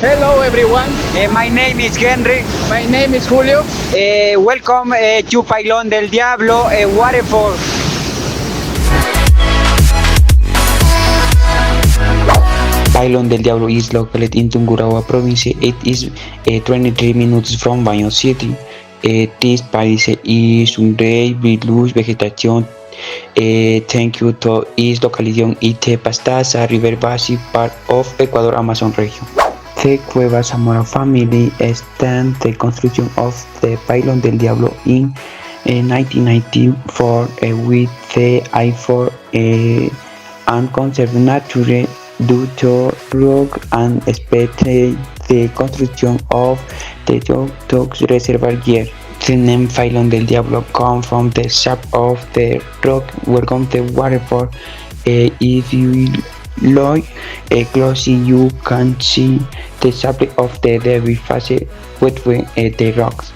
Hello everyone, My name is Henry. my name is Julio. Welcome to Pailon del Diablo, Waterfall. Pailon del Diablo is located in Tungurahua province. It is 23 minutes from Baño City. This place is un rey with lush vegetation. Thank you to its location in the Pastaza River Basin part of Ecuador Amazon region. The Cueva Zamora family started the construction of the Pailon del Diablo in 1994 with the eye for and conserve nature due to rock and expected the construction of the Tox Reservoir year. The name Pailon del Diablo comes from the shape of the rock where the waterfall. If you look closely, you can see the shape of the devil face between the rocks.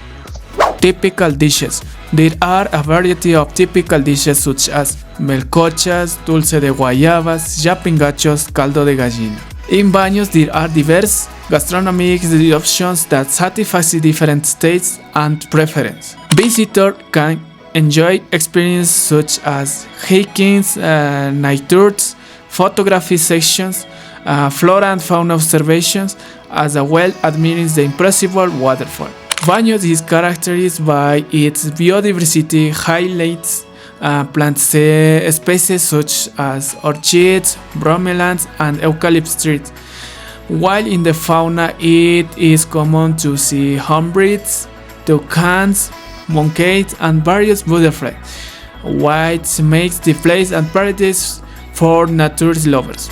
Typical dishes. There are a variety of typical dishes such as melcochas, dulce de guayabas, yapingachos, caldo de gallina. In Baños there are diverse gastronomic options that satisfy different tastes and preferences. Visitors can enjoy experiences such as hiking, night tours, photography sections, flora and fauna observations, as well as admiring the impressive waterfall. Baños is characterized by its biodiversity, highlights plant species such as orchids, bromellands, and eucalyptus trees. While in the fauna, it is common to see hummingbirds, toucans, monkeys, and various butterflies, which makes the place a paradise for nature lovers.